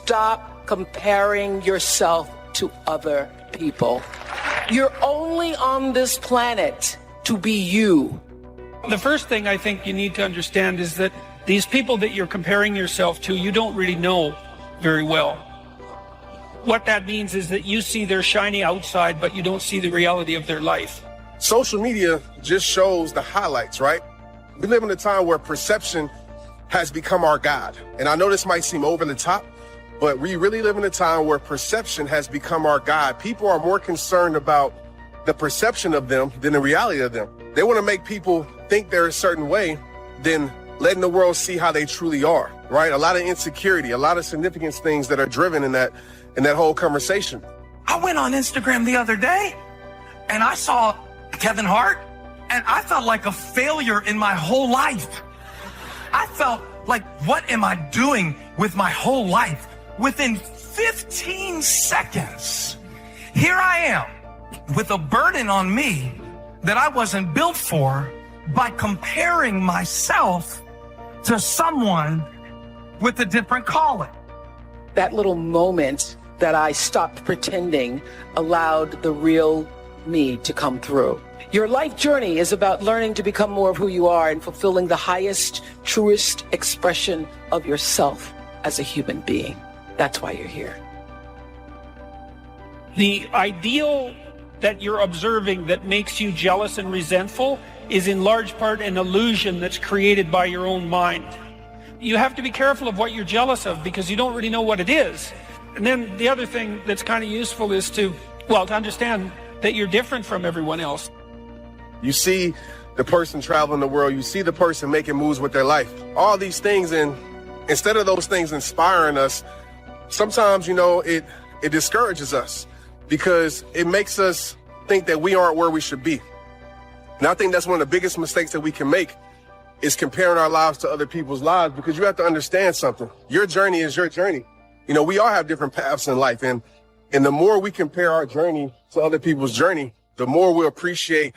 stop comparing yourself to other people. You're only on this planet to be you. The first thing I think you need to understand is that these people that you're comparing yourself to, you don't really know very well. What that means is that you see their shiny outside, but you don't see the reality of their life. Social media just shows the highlights, right? We live in a time where perception has become our God. And I know this might seem over the top, but we really live in a time where perception has become our God. People are more concerned about the perception of them than the reality of them. They want to make people think they're a certain way than letting the world see how they truly are, right? A lot of insecurity, a lot of significance things that are driven in that whole conversation. I went on Instagram the other day and I saw Kevin Hart and I felt like a failure in my whole life. I felt like, what am I doing with my whole life? Within 15 seconds, here I am with a burden on me that I wasn't built for by comparing myself to someone with a different calling. That little moment that I stopped pretending allowed the real me to come through. Your life journey is about learning to become more of who you are and fulfilling the highest, truest expression of yourself as a human being. That's why you're here. The ideal that you're observing that makes you jealous and resentful is in large part an illusion that's created by your own mind. You have to be careful of what you're jealous of because you don't really know what it is. And then the other thing that's kind of useful is to understand that you're different from everyone else. You see the person traveling the world, you see the person making moves with their life, all these things, and instead of those things inspiring us, sometimes, it discourages us because it makes us think that we aren't where we should be. And I think that's one of the biggest mistakes that we can make is comparing our lives to other people's lives, because you have to understand something. Your journey is your journey. We all have different paths in life, and the more we compare our journey to other people's journey, the more we appreciate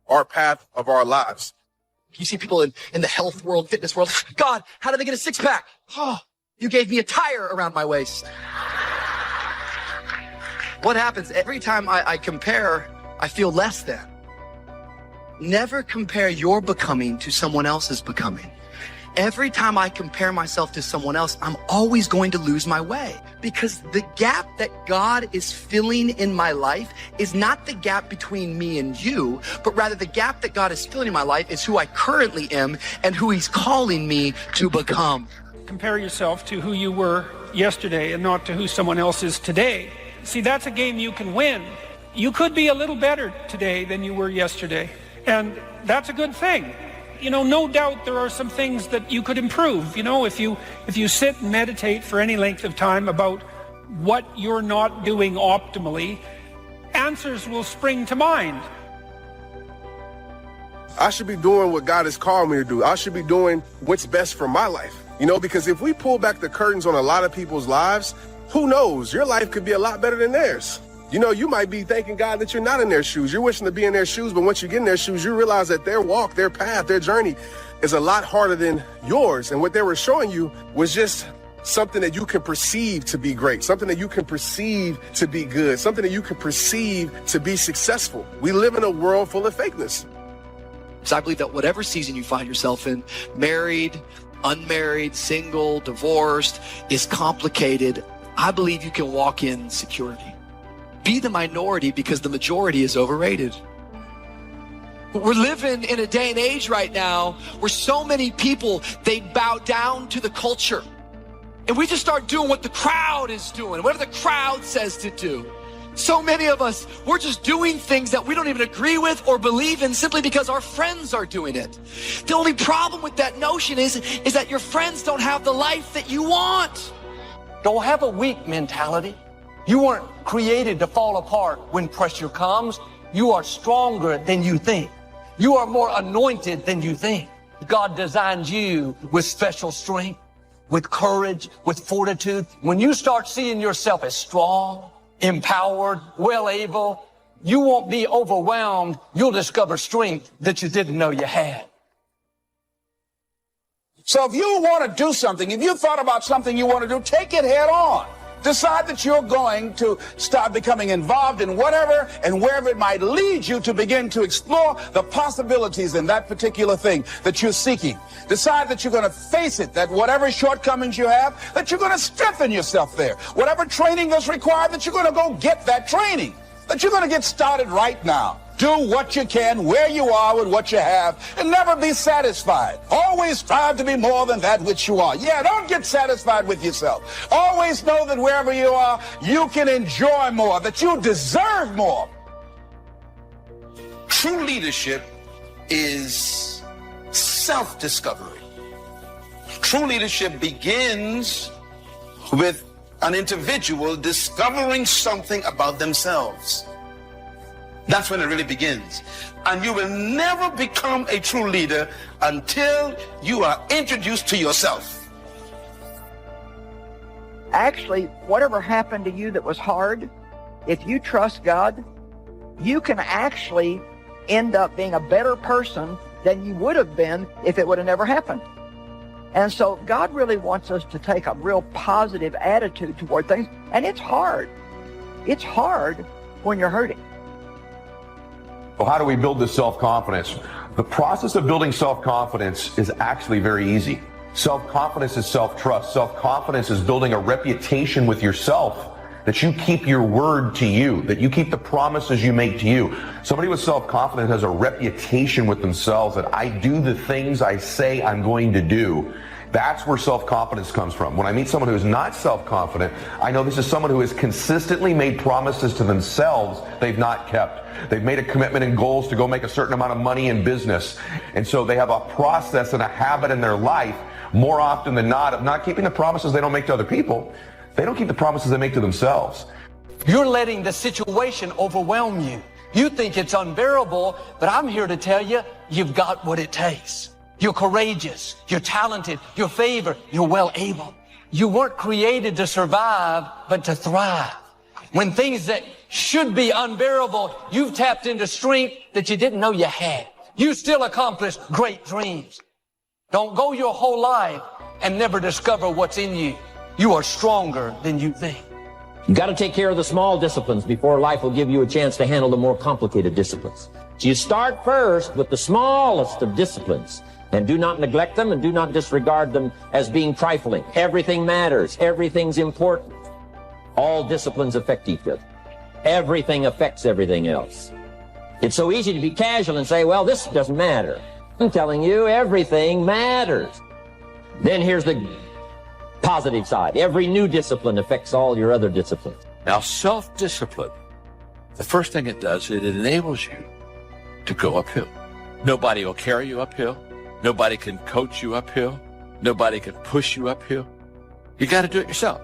our path of our lives. You see people in the health world, fitness world. God, how did they get a six-pack? Oh, you gave me a tire around my waist. What happens every time I compare, I feel less than. Never compare your becoming to someone else's becoming. Every time I compare myself to someone else, I'm always going to lose my way, because the gap that God is filling in my life is not the gap between me and you, but rather the gap that God is filling in my life is who I currently am and who He's calling me to become. Compare yourself to who you were yesterday and not to who someone else is today. See, that's a game you can win. You could be a little better today than you were yesterday, and that's a good thing. No doubt there are some things that you could improve. If you sit and meditate for any length of time about what you're not doing optimally, answers will spring to mind. I should be doing what God has called me to do. I should be doing what's best for my life. Because if we pull back the curtains on a lot of people's lives, who knows? Your life could be a lot better than theirs. You might be thanking God that you're not in their shoes. You're wishing to be in their shoes, but once you get in their shoes, you realize that their walk, their path, their journey is a lot harder than yours. And what they were showing you was just something that you can perceive to be great, something that you can perceive to be good, something that you can perceive to be successful. We live in a world full of fakeness. So I believe that whatever season you find yourself in, married, unmarried, single, divorced, is complicated. I believe you can walk in security. Be the minority, because the majority is overrated. We're living in a day and age right now where so many people, they bow down to the culture. And we just start doing what the crowd is doing, whatever the crowd says to do. So many of us, we're just doing things that we don't even agree with or believe in simply because our friends are doing it. The only problem with that notion is that your friends don't have the life that you want. Don't have a weak mentality. You weren't created to fall apart when pressure comes. You are stronger than you think. You are more anointed than you think. God designed you with special strength, with courage, with fortitude. When you start seeing yourself as strong, empowered, well able, you won't be overwhelmed. You'll discover strength that you didn't know you had. So if you want to do something, if you thought about something you want to do, take it head on. Decide that you're going to start becoming involved in whatever and wherever it might lead you to begin to explore the possibilities in that particular thing that you're seeking. Decide that you're going to face it, that whatever shortcomings you have, that you're going to strengthen yourself there. Whatever training is required, that you're going to go get that training, that you're going to get started right now. Do what you can, where you are with what you have, and never be satisfied. Always strive to be more than that which you are. Yeah, don't get satisfied with yourself. Always know that wherever you are, you can enjoy more, that you deserve more. True leadership is self-discovery. True leadership begins with an individual discovering something about themselves. That's when it really begins. And you will never become a true leader until you are introduced to yourself. Actually, whatever happened to you that was hard, if you trust God, you can actually end up being a better person than you would have been if it would have never happened. And so God really wants us to take a real positive attitude toward things. And it's hard. It's hard when you're hurting. Well, how do we build this self-confidence? The process of building self-confidence is actually very easy. Self-confidence is self-trust. Self-confidence is building a reputation with yourself, that you keep your word to you, that you keep the promises you make to you. Somebody with self-confidence has a reputation with themselves that I do the things I say I'm going to do. That's where self-confidence comes from. When I meet someone who is not self-confident, I know this is someone who has consistently made promises to themselves they've not kept. They've made a commitment and goals to go make a certain amount of money in business. And so they have a process and a habit in their life, more often than not, of not keeping the promises they don't make to other people. They don't keep the promises they make to themselves. You're letting the situation overwhelm you. You think it's unbearable, but I'm here to tell you, you've got what it takes. You're courageous, you're talented, you're favored, you're well able. You weren't created to survive, but to thrive. When things that should be unbearable, you've tapped into strength that you didn't know you had. You still accomplished great dreams. Don't go your whole life and never discover what's in you. You are stronger than you think. You got to take care of the small disciplines before life will give you a chance to handle the more complicated disciplines. So you start first with the smallest of disciplines, and do not neglect them and do not disregard them as being trifling. Everything matters. Everything's important. All disciplines affect each other. Everything affects everything else. It's so easy to be casual and say, well, this doesn't matter. I'm telling you, everything matters. Then here's the positive side. Every new discipline affects all your other disciplines. Now, self-discipline, the first thing it does, it enables you to go uphill. Nobody will carry you uphill. Nobody can coach you uphill. Nobody can push you uphill. You got to do it yourself.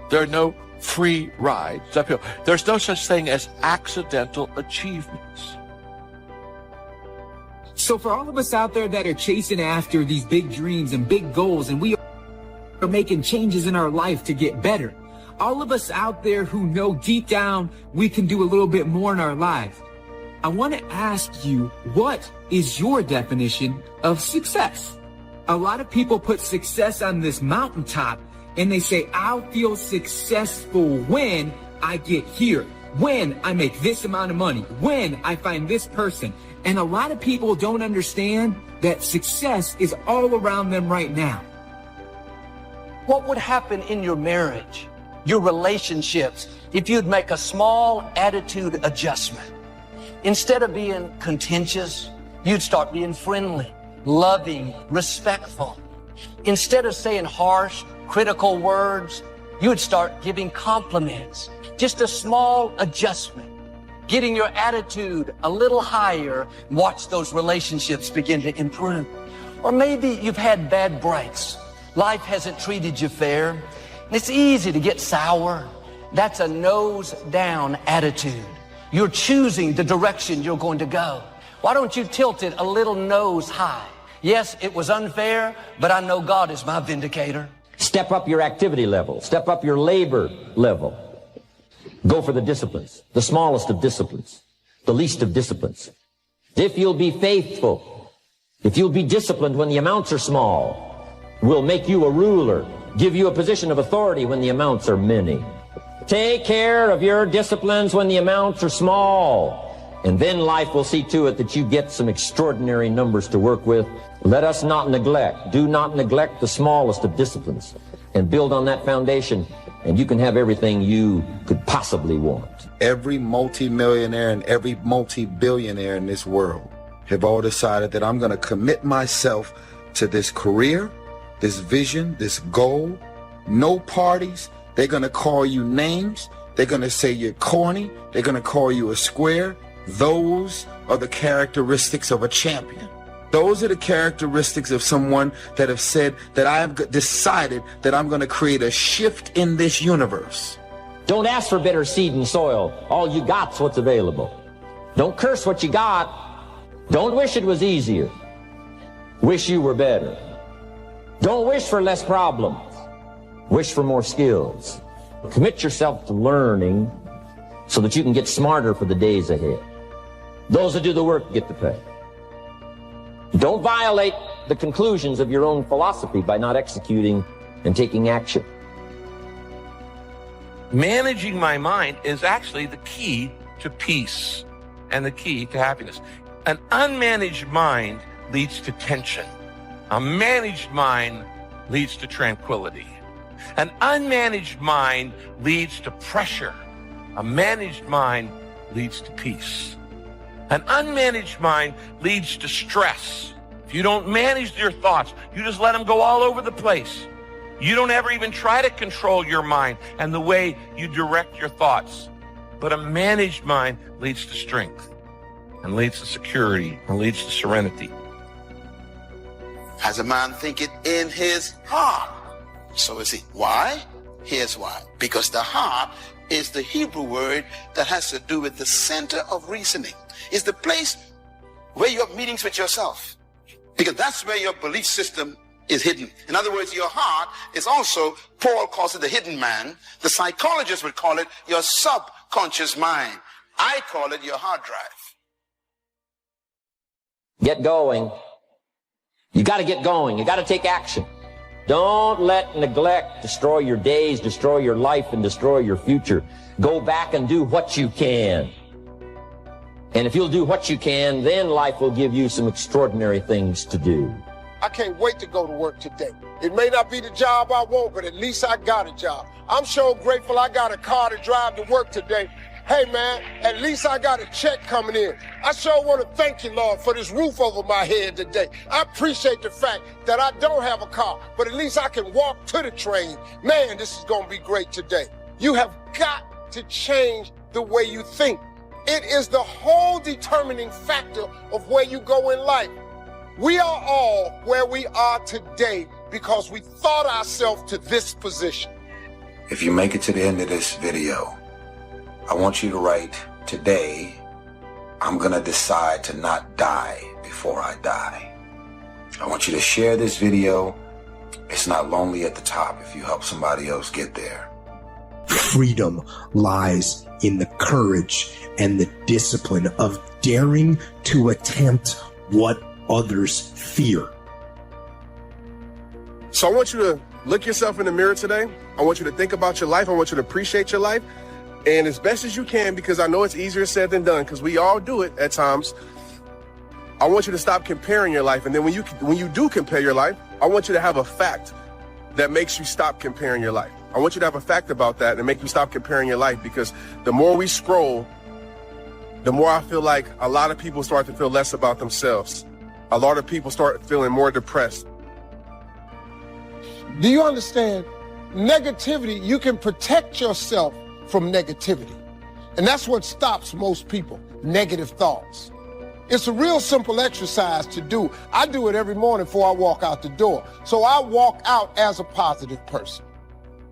There are no free rides uphill. There's no such thing as accidental achievements. So for all of us out there that are chasing after these big dreams and big goals, and we are making changes in our life to get better, all of us out there who know deep down we can do a little bit more in our life, I want to ask you, what is your definition of success? A lot of people put success on this mountaintop and they say, I'll feel successful when I get here, when I make this amount of money, when I find this person. And a lot of people don't understand that success is all around them right now. What would happen in your marriage, your relationships, if you'd make a small attitude adjustment? Instead of being contentious, you'd start being friendly, loving, respectful. Instead of saying harsh, critical words, you'd start giving compliments. Just a small adjustment. Getting your attitude a little higher, watch those relationships begin to improve. Or maybe you've had bad breaks. Life hasn't treated you fair. And it's easy to get sour. That's a nose down attitude. You're choosing the direction you're going to go. Why don't you tilt it a little nose high? Yes, it was unfair, but I know God is my vindicator. Step up your activity level. Step up your labor level. Go for the disciplines, the smallest of disciplines, the least of disciplines. If you'll be faithful, if you'll be disciplined when the amounts are small, will make you a ruler, give you a position of authority when the amounts are many. Take care of your disciplines when the amounts are small, and then life will see to it that you get some extraordinary numbers to work with. Let us not neglect. Do not neglect the smallest of disciplines, and build on that foundation, and you can have everything you could possibly want. Every multimillionaire and every multi-billionaire in this world have all decided that I'm going to commit myself to this career, this vision, this goal. No parties. They're going to call you names. They're going to say you're corny. They're going to call you a square. Those are the characteristics of a champion. Those are the characteristics of someone that have said that I have decided that I'm going to create a shift in this universe. Don't ask for better seed and soil. All you got's what's available. Don't curse what you got. Don't wish it was easier. Wish you were better. Don't wish for less problems. Wish for more skills. Commit yourself to learning so that you can get smarter for the days ahead. Those that do the work get the pay. Don't violate the conclusions of your own philosophy by not executing and taking action. Managing my mind is actually the key to peace and the key to happiness. An unmanaged mind leads to tension. A managed mind leads to tranquility. An unmanaged mind leads to pressure. A managed mind leads to peace. An unmanaged mind leads to stress. If you don't manage your thoughts, you just let them go all over the place. You don't ever even try to control your mind and the way you direct your thoughts. But a managed mind leads to strength and leads to security and leads to serenity. As a man thinketh in his heart, so is he. Why? Here's why. Because the heart is the Hebrew word that has to do with the center of reasoning. It's the place where you have meetings with yourself. Because that's where your belief system is hidden. In other words, your heart is also, Paul calls it the hidden man. The psychologists would call it your subconscious mind. I call it your hard drive. Get going. You got to get going. You got to take action. Don't let neglect destroy your days, destroy your life, and destroy your future. Go back and do what you can. And if you'll do what you can, then life will give you some extraordinary things to do. I can't wait to go to work today. It may not be the job I want, but at least I got a job. I'm so grateful I got a car to drive to work today. Hey, man, at least I got a check coming in. I sure want to thank you, Lord, for this roof over my head today. I appreciate the fact that I don't have a car, but at least I can walk to the train. Man, this is going to be great today. You have got to change the way you think. It is the whole determining factor of where you go in life. We are all where we are today because we thought ourselves to this position. If you make it to the end of this video, I want you to write, today, I'm going to decide to not die before I die. I want you to share this video. It's not lonely at the top if you help somebody else get there. Freedom lies in the courage and the discipline of daring to attempt what others fear. So I want you to look yourself in the mirror today. I want you to think about your life. I want you to appreciate your life. And as best as you can, because I know it's easier said than done, because we all do it at times, I want you to stop comparing your life. And then when you do compare your life, I want you to have a fact that makes you stop comparing your life. I want you to have a fact about that and make you stop comparing your life, because the more we scroll, the more I feel like a lot of people start to feel less about themselves. A lot of people start feeling more depressed. Do you understand? Negativity, you can protect yourself from negativity. And that's what stops most people, negative thoughts. It's a real simple exercise to do. I do it every morning before I walk out the door. So I walk out as a positive person.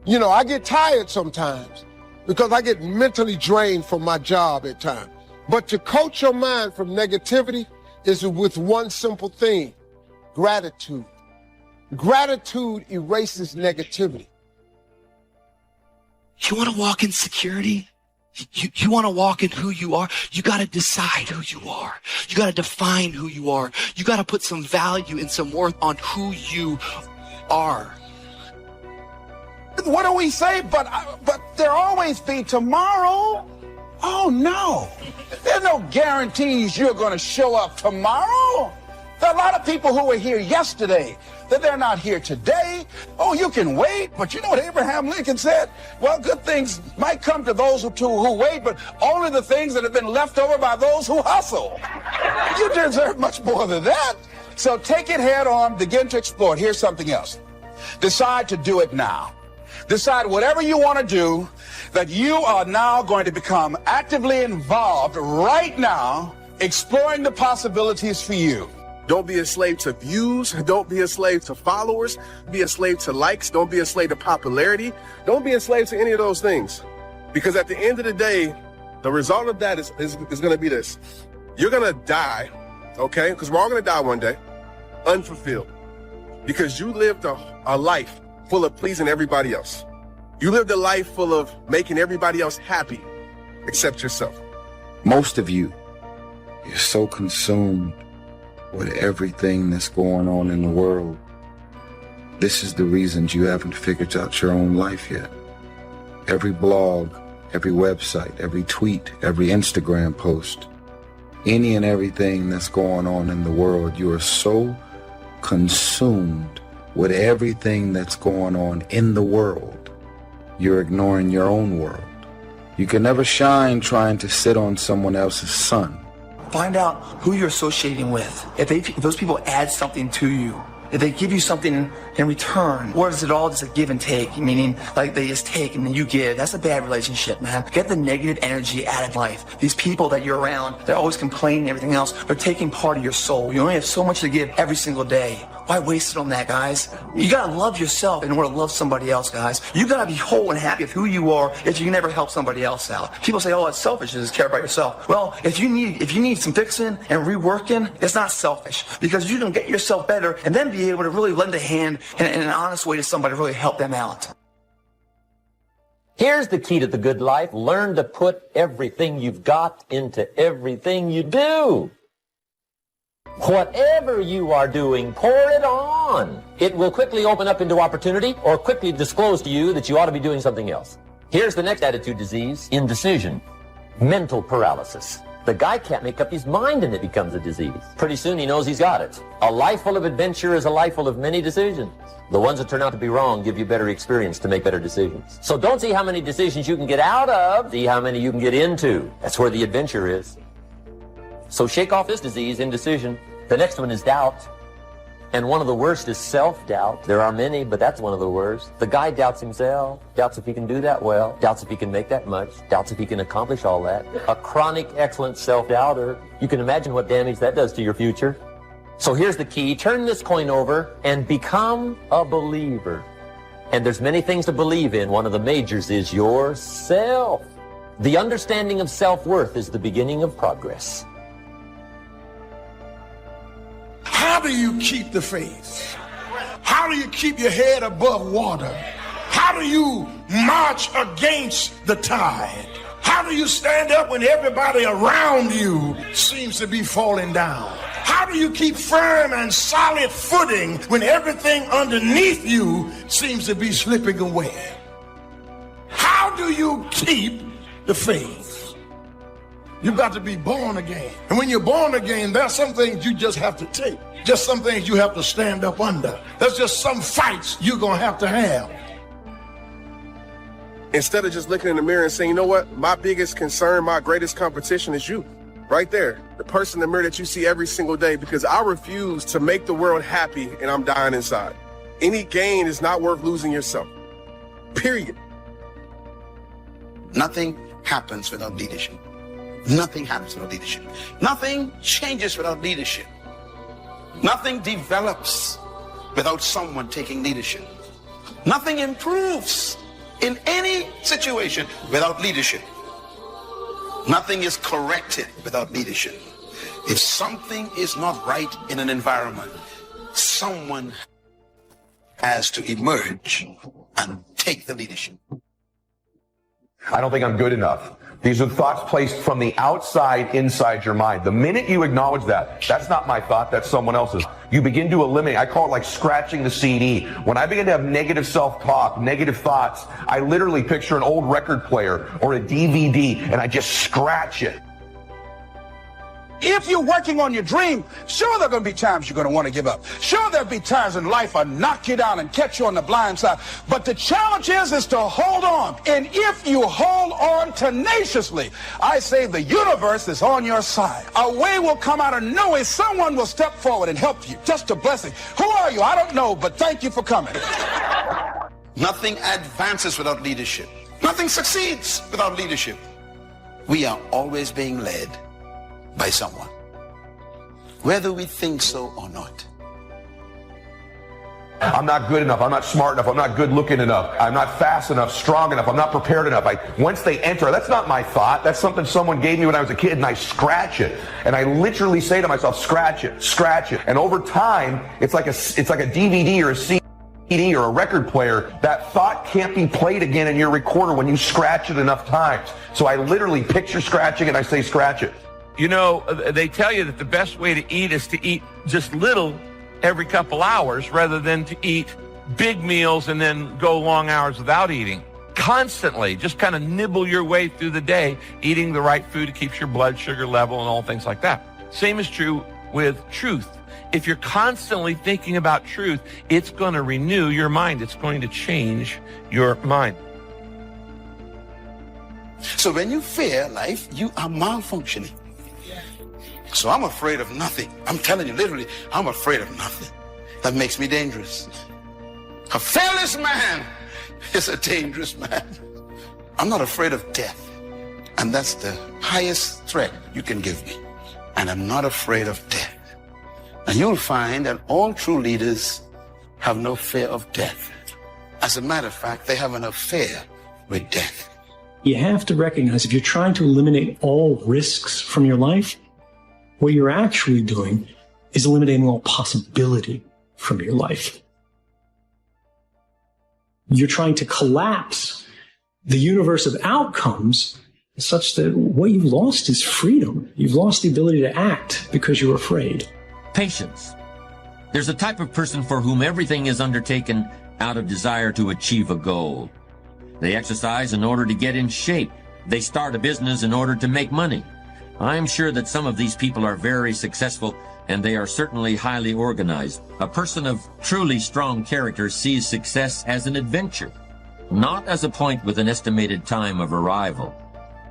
You know, I get tired sometimes because I get mentally drained from my job at times. But to coach your mind from negativity is with one simple thing: gratitude. Gratitude erases negativity. You want to walk in security? You want to walk in who you are? You got to decide who you are. You got to define who you are. You got to put some value and some worth on who you are. What do we say? But there'll always be tomorrow. Oh, no. There's no guarantees you're going to show up tomorrow. There are a lot of people who were here yesterday that they're not here today. Oh, you can wait, but you know what Abraham Lincoln said? Well, good things might come to those who wait, but only the things that have been left over by those who hustle. You deserve much more than that. So take it head on, begin to explore it. Here's something else. Decide to do it now. Decide whatever you want to do, that you are now going to become actively involved right now, exploring the possibilities for you. Don't be a slave to views. Don't be a slave to followers. Be a slave to likes. Don't be a slave to popularity. Don't be a slave to any of those things. Because at the end of the day, the result of that is going to be this. You're going to die, okay? Because we're all going to die one day, unfulfilled. Because you lived a life full of pleasing everybody else. You lived a life full of making everybody else happy except yourself. Most of you, you're so consumed with everything that's going on in the world. This is the reasons you haven't figured out your own life yet. Every blog, every website, every tweet, every Instagram post, any and everything that's going on in the world, you are so consumed with everything that's going on in the world, you're ignoring your own world. You can never shine trying to sit on someone else's sun. Find out who you're associating with. If those people add something to you, if they give you something in return, or is it all just a give and take, meaning like they just take and then you give? That's a bad relationship, man. Get the negative energy out of life. These people that you're around, they're always complaining and everything else. They're taking part of your soul. You only have so much to give every single day. Why waste it on that, guys? You gotta love yourself in order to love somebody else, guys. You gotta be whole and happy with who you are if you can never help somebody else out. People say, oh, it's selfish to just care about yourself. Well, if you need some fixing and reworking, it's not selfish, because you can get yourself better and then be able to really lend a hand in an honest way to somebody to really help them out. Here's the key to the good life. Learn to put everything you've got into everything you do. Whatever you are doing, pour it on. It will quickly open up into opportunity or quickly disclose to you that you ought to be doing something else. Here's the next attitude disease: indecision, mental paralysis. The guy can't make up his mind and it becomes a disease. Pretty soon he knows he's got it. A life full of adventure is a life full of many decisions. The ones that turn out to be wrong give you better experience to make better decisions. So don't see how many decisions you can get out of, see how many you can get into. That's where the adventure is. So shake off this disease, indecision. The next one is doubt. And one of the worst is self-doubt. There are many, but that's one of the worst. The guy doubts himself, doubts if he can do that well, doubts if he can make that much, doubts if he can accomplish all that. A chronic, excellent self-doubter. You can imagine what damage that does to your future. So here's the key. Turn this coin over and become a believer. And there's many things to believe in. One of the majors is yourself. The understanding of self-worth is the beginning of progress. How do you keep the faith? How do you keep your head above water? How do you march against the tide? How do you stand up when everybody around you seems to be falling down? How do you keep firm and solid footing when everything underneath you seems to be slipping away? How do you keep the faith? You've got to be born again. And when you're born again, there's some things you just have to take. Just some things you have to stand up under. There's just some fights you're going to have. Instead of just looking in the mirror and saying, you know what, my biggest concern, my greatest competition is you. Right there, the person in the mirror that you see every single day, because I refuse to make the world happy and I'm dying inside. Any gain is not worth losing yourself. Period. Nothing happens without leadership. Nothing happens without leadership. Nothing changes without leadership. Nothing develops without someone taking leadership. Nothing improves in any situation without leadership. Nothing is corrected without leadership. If something is not right in an environment, someone has to emerge and take the leadership. I don't think I'm good enough. These are thoughts placed from the outside inside your mind. The minute you acknowledge that, that's not my thought, that's someone else's. You begin to eliminate. I call it like scratching the CD. When I begin to have negative self-talk, negative thoughts, I literally picture an old record player or a DVD and I just scratch it. If you're working on your dream, sure there are going to be times you're going to want to give up. Sure there'll be times in life I'll knock you down and catch you on the blind side. But the challenge is to hold on. And if you hold on tenaciously, I say the universe is on your side. A way will come out of nowhere. Someone will step forward and help you. Just a blessing. Who are you? I don't know, but thank you for coming. Nothing advances without leadership. Nothing succeeds without leadership. We are always being led by someone, whether we think so or not. I'm not good enough. I'm not smart enough. I'm not good looking enough. I'm not fast enough, strong enough. I'm not prepared enough. Once they enter, that's not my thought. That's something someone gave me when I was a kid, and I scratch it. And I literally say to myself, scratch it, scratch it. And over time, it's like a DVD or a CD or a record player. That thought can't be played again in your recorder when you scratch it enough times. So I literally picture scratching it and I say scratch it. You know, they tell you that the best way to eat is to eat just little every couple hours rather than to eat big meals and then go long hours without eating. Constantly, just kind of nibble your way through the day, eating the right food to keep your blood sugar level and all things like that. Same is true with truth. If you're constantly thinking about truth, it's going to renew your mind. It's going to change your mind. So when you fear life, you are malfunctioning. So I'm afraid of nothing. I'm telling you, literally, I'm afraid of nothing. That makes me dangerous. A fearless man is a dangerous man. I'm not afraid of death. And that's the highest threat you can give me. And I'm not afraid of death. And you'll find that all true leaders have no fear of death. As a matter of fact, they have an affair with death. You have to recognize if you're trying to eliminate all risks from your life, what you're actually doing is eliminating all possibility from your life. You're trying to collapse the universe of outcomes such that what you've lost is freedom. You've lost the ability to act because you're afraid. Patience. There's a type of person for whom everything is undertaken out of desire to achieve a goal. They exercise in order to get in shape. They start a business in order to make money. I'm sure that some of these people are very successful, and they are certainly highly organized. A person of truly strong character sees success as an adventure, not as a point with an estimated time of arrival.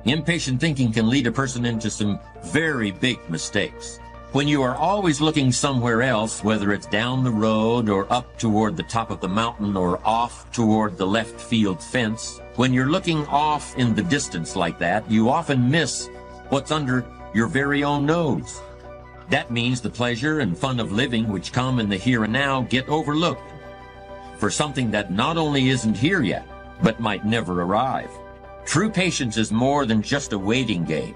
Impatient thinking can lead a person into some very big mistakes. When you are always looking somewhere else, whether it's down the road or up toward the top of the mountain or off toward the left field fence, when you're looking off in the distance like that, you often miss what's under your very own nose. That means the pleasure and fun of living which come in the here and now get overlooked for something that not only isn't here yet, but might never arrive. True patience is more than just a waiting game.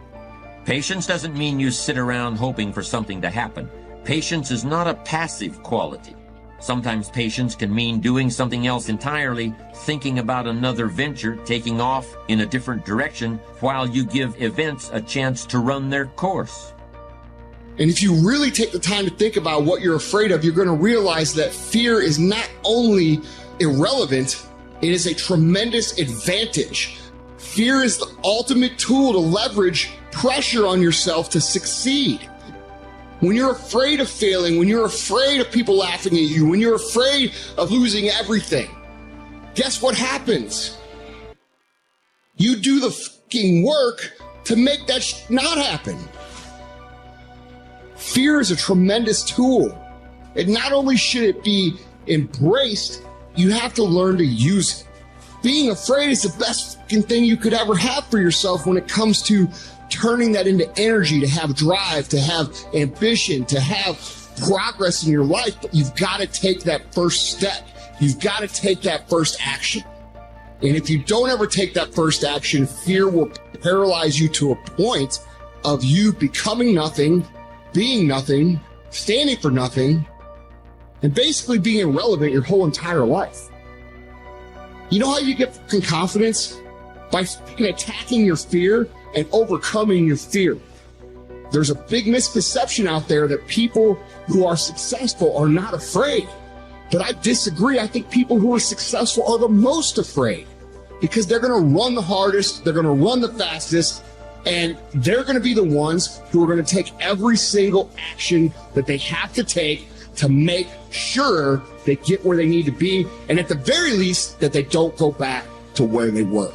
Patience doesn't mean you sit around hoping for something to happen. Patience is not a passive quality. Sometimes patience can mean doing something else entirely, thinking about another venture, taking off in a different direction while you give events a chance to run their course. And if you really take the time to think about what you're afraid of, you're going to realize that fear is not only irrelevant, it is a tremendous advantage. Fear is the ultimate tool to leverage pressure on yourself to succeed. When you're afraid of failing, when you're afraid of people laughing at you, when you're afraid of losing everything, guess what happens? You do the fucking work to make that not happen. Fear is a tremendous tool. And not only should it be embraced, you have to learn to use it. Being afraid is the best fucking thing you could ever have for yourself when it comes to turning that into energy, to have drive, to have ambition, to have progress in your life. But you've got to take that first step. You've got to take that first action. And if you don't ever take that first action, fear will paralyze you to a point of you becoming nothing, being nothing, standing for nothing, and basically being irrelevant your whole entire life. You know how you get fucking confidence? by attacking your fear and overcoming your fear. There's a big misconception out there that people who are successful are not afraid. But I disagree. I think people who are successful are the most afraid because they're going to run the hardest, they're going to run the fastest, and they're going to be the ones who are going to take every single action that they have to take to make sure they get where they need to be, and at the very least, that they don't go back to where they were.